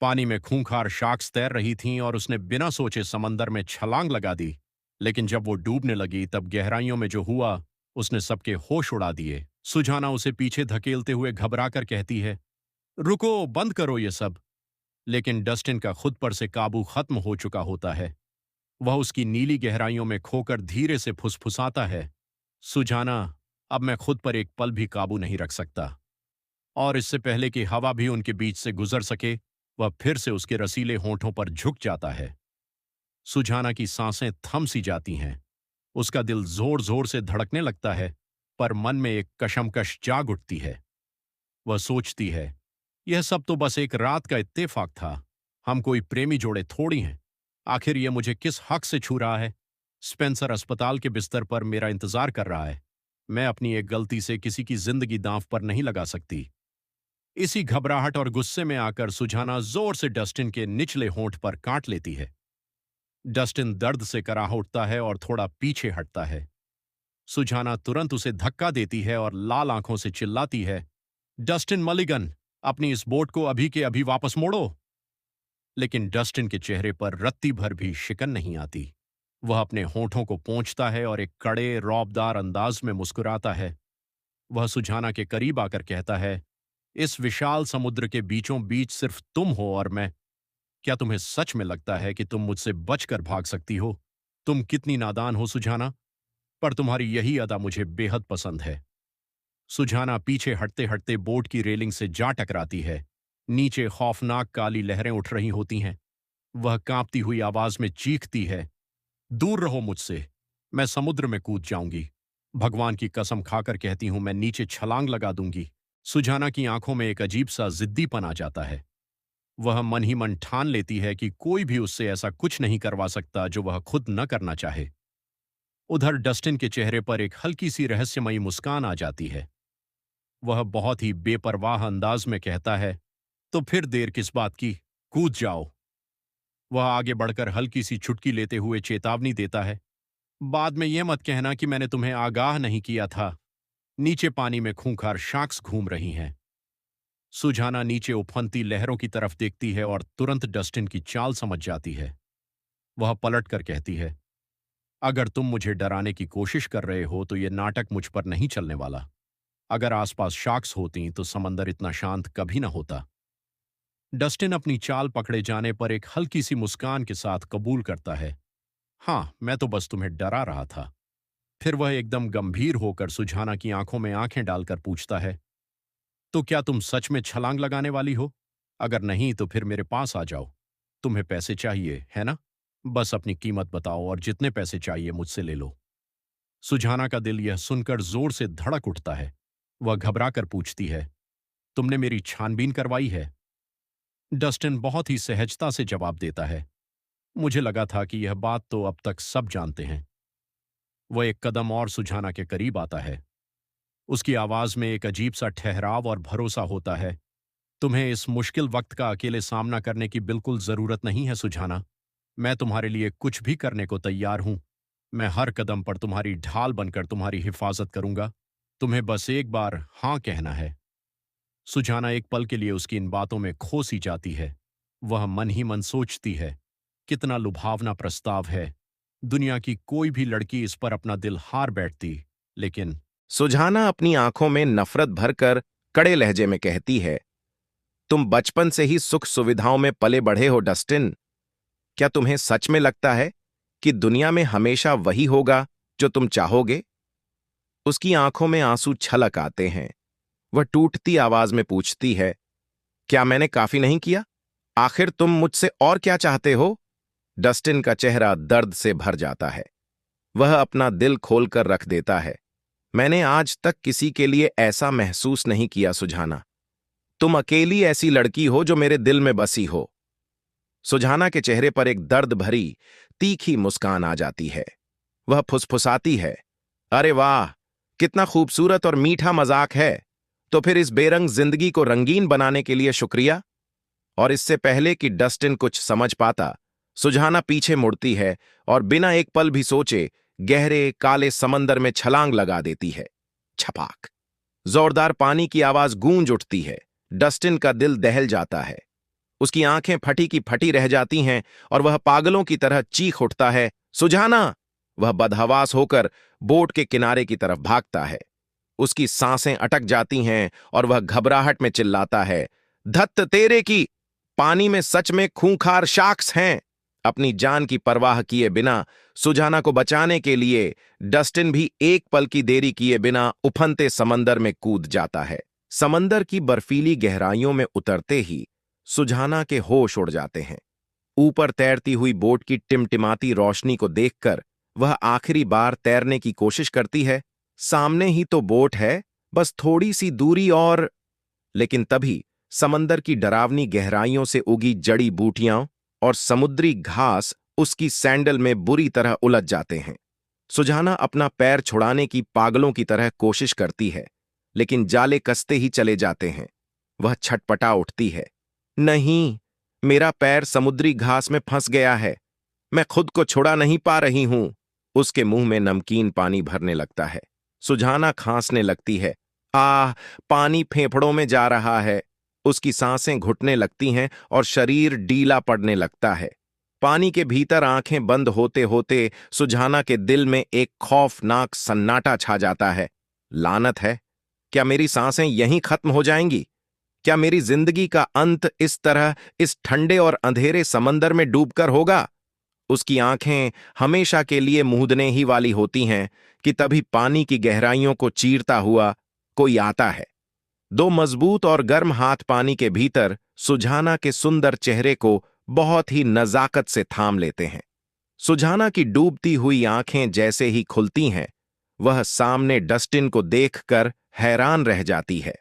पानी में खूंखार शार्क्स तैर रही थीं और उसने बिना सोचे समंदर में छलांग लगा दी। लेकिन जब वो डूबने लगी तब गहराइयों में जो हुआ उसने सबके होश उड़ा दिए। सुजाना उसे पीछे धकेलते हुए घबराकर कहती है, रुको, बंद करो ये सब। लेकिन डस्टिन का खुद पर से काबू खत्म हो चुका होता है। वह उसकी नीली गहराइयों में खोकर धीरे से फुसफुसाता है, सुजाना, अब मैं खुद पर एक पल भी काबू नहीं रख सकता। और इससे पहले कि हवा भी उनके बीच से गुजर सके, वह फिर से उसके रसीले होंठों पर झुक जाता है। सुजाना की सांसें थम सी जाती हैं। उसका दिल जोर जोर से धड़कने लगता है, पर मन में एक कशमकश जाग उठती है। वह सोचती है, यह सब तो बस एक रात का इत्तेफाक था। हम कोई प्रेमी जोड़े थोड़ी हैं। आखिर यह मुझे किस हक से छू रहा है? स्पेंसर अस्पताल के बिस्तर पर मेरा इंतजार कर रहा है। मैं अपनी एक गलती से किसी की जिंदगी दांव पर नहीं लगा सकती। इसी घबराहट और गुस्से में आकर सुजाना जोर से डस्टिन के निचले होंठ पर काट लेती है। डस्टिन दर्द से कराह उठता है और थोड़ा पीछे हटता है। सुजाना तुरंत उसे धक्का देती है और लाल आंखों से चिल्लाती है, डस्टिन मलिगन, अपनी इस बोट को अभी के अभी वापस मोड़ो। लेकिन डस्टिन के चेहरे पर रत्ती भर भी शिकन नहीं आती। वह अपने होंठों को पोंछता है और एक कड़े रौबदार अंदाज में मुस्कुराता है। वह सुजाना के करीब आकर कहता है, इस विशाल समुद्र के बीचों बीच सिर्फ तुम हो और मैं। क्या तुम्हें सच में लगता है कि तुम मुझसे बचकर भाग सकती हो? तुम कितनी नादान हो सुजाना, पर तुम्हारी यही अदा मुझे बेहद पसंद है। सुजाना पीछे हटते हटते बोट की रेलिंग से जा टकराती है। नीचे खौफनाक काली लहरें उठ रही होती हैं। वह कांपती हुई आवाज में चीखती है, दूर रहो मुझसे, मैं समुद्र में कूद जाऊंगी। भगवान की कसम खाकर कहती हूं, मैं नीचे छलांग लगा दूंगी। सुजाना की आंखों में एक अजीब सा जिद्दीपन आ जाता है। वह मन ही मन ठान लेती है कि कोई भी उससे ऐसा कुछ नहीं करवा सकता जो वह खुद न करना चाहे। उधर डस्टिन के चेहरे पर एक हल्की सी रहस्यमयी मुस्कान आ जाती है। वह बहुत ही बेपरवाह अंदाज में कहता है, तो फिर देर किस बात की, कूद जाओ। वह आगे बढ़कर हल्की सी चुटकी लेते हुए चेतावनी देता है, बाद में यह मत कहना कि मैंने तुम्हें आगाह नहीं किया था। नीचे पानी में खूंखार शार्क्स घूम रही हैं। सुजाना नीचे उफनती लहरों की तरफ देखती है और तुरंत डस्टिन की चाल समझ जाती है। वह पलटकर कहती है, अगर तुम मुझे डराने की कोशिश कर रहे हो तो यह नाटक मुझ पर नहीं चलने वाला। अगर आसपास शार्क्स होती तो समंदर इतना शांत कभी ना होता। डस्टिन अपनी चाल पकड़े जाने पर एक हल्की सी मुस्कान के साथ कबूल करता है, हाँ, मैं तो बस तुम्हें डरा रहा था। फिर वह एकदम गंभीर होकर सुजाना की आंखों में आंखें डालकर पूछता है, तो क्या तुम सच में छलांग लगाने वाली हो? अगर नहीं तो फिर मेरे पास आ जाओ। तुम्हें पैसे चाहिए, है ना? बस अपनी कीमत बताओ और जितने पैसे चाहिए मुझसे ले लो। सुजाना का दिल यह सुनकर जोर से धड़क उठता है। वह घबराकर पूछती है, तुमने मेरी छानबीन करवाई है? डस्टिन बहुत ही सहजता से जवाब देता है, मुझे लगा था कि यह बात तो अब तक सब जानते हैं। वह एक कदम और सुजाना के करीब आता है। उसकी आवाज में एक अजीब सा ठहराव और भरोसा होता है। तुम्हें इस मुश्किल वक्त का अकेले सामना करने की बिल्कुल जरूरत नहीं है सुजाना। मैं तुम्हारे लिए कुछ भी करने को तैयार हूं। मैं हर कदम पर तुम्हारी ढाल बनकर तुम्हारी हिफाजत करूंगा। तुम्हें बस एक बार हां कहना है। सुजाना एक पल के लिए उसकी इन बातों में खो सी जाती है। वह मन ही मन सोचती है, कितना लुभावना प्रस्ताव है। दुनिया की कोई भी लड़की इस पर अपना दिल हार बैठती, लेकिन सुजाना अपनी आंखों में नफरत भरकर कड़े लहजे में कहती है, तुम बचपन से ही सुख सुविधाओं में पले बढ़े हो डस्टिन। क्या तुम्हें सच में लगता है कि दुनिया में हमेशा वही होगा जो तुम चाहोगे? उसकी आंखों में आंसू छलक आते हैं। वह टूटती आवाज में पूछती है, क्या मैंने काफी नहीं किया? आखिर तुम मुझसे और क्या चाहते हो? डस्टिन का चेहरा दर्द से भर जाता है। वह अपना दिल खोलकर रख देता है। मैंने आज तक किसी के लिए ऐसा महसूस नहीं किया सुजाना। तुम अकेली ऐसी लड़की हो जो मेरे दिल में बसी हो। सुजाना के चेहरे पर एक दर्द भरी, तीखी मुस्कान आ जाती है। वह फुसफुसाती है, अरे वाह, कितना खूबसूरत और मीठा मजाक है। तो फिर इस बेरंग जिंदगी को रंगीन बनाने के लिए शुक्रिया। और इससे पहले कि डस्टिन कुछ समझ पाता, सुजाना पीछे मुड़ती है और बिना एक पल भी सोचे गहरे काले समंदर में छलांग लगा देती है। छपाक! जोरदार पानी की आवाज गूंज उठती है। डस्टिन का दिल दहल जाता है। उसकी आंखें फटी की फटी रह जाती हैं और वह पागलों की तरह चीख उठता है, सुझाना। वह बदहवास होकर बोट के किनारे की तरफ भागता है। उसकी सांसें अटक जाती हैं और वह घबराहट में चिल्लाता है, धत्त तेरे की, पानी में सच में खूंखार शार्क्स हैं। अपनी जान की परवाह किए बिना सुजाना को बचाने के लिए डस्टिन भी एक पल की देरी किए बिना उफनते समंदर में कूद जाता है। समंदर की बर्फीली गहराइयों में उतरते ही सुजाना के होश उड़ जाते हैं। ऊपर तैरती हुई बोट की टिमटिमाती रोशनी को देखकर वह आखिरी बार तैरने की कोशिश करती है। सामने ही तो बोट है, बस थोड़ी सी दूरी और। लेकिन तभी समंदर की डरावनी गहराइयों से उगी जड़ी बूटियां और समुद्री घास उसकी सैंडल में बुरी तरह उलझ जाते हैं। सुजाना अपना पैर छुड़ाने की पागलों की तरह कोशिश करती है, लेकिन जाले कसते ही चले जाते हैं। वह छटपटा उठती है, नहीं, मेरा पैर समुद्री घास में फंस गया है, मैं खुद को छुड़ा नहीं पा रही हूं। उसके मुंह में नमकीन पानी भरने लगता है। सुजाना खांसने लगती है, आह, पानी फेफड़ों में जा रहा है। उसकी सांसें घुटने लगती हैं और शरीर ढीला पड़ने लगता है। पानी के भीतर आंखें बंद होते होते सुजाना के दिल में एक खौफनाक सन्नाटा छा जाता है। लानत है, क्या मेरी सांसें यहीं खत्म हो जाएंगी? क्या मेरी जिंदगी का अंत इस तरह इस ठंडे और अंधेरे समंदर में डूबकर होगा? उसकी आंखें हमेशा के लिए मूंदने ही वाली होती हैं कि तभी पानी की गहराइयों को चीरता हुआ कोई आता है। दो मजबूत और गर्म हाथ पानी के भीतर सुजाना के सुंदर चेहरे को बहुत ही नजाकत से थाम लेते हैं। सुजाना की डूबती हुई आंखें जैसे ही खुलती हैं, वह सामने डस्टिन को देखकर हैरान रह जाती है।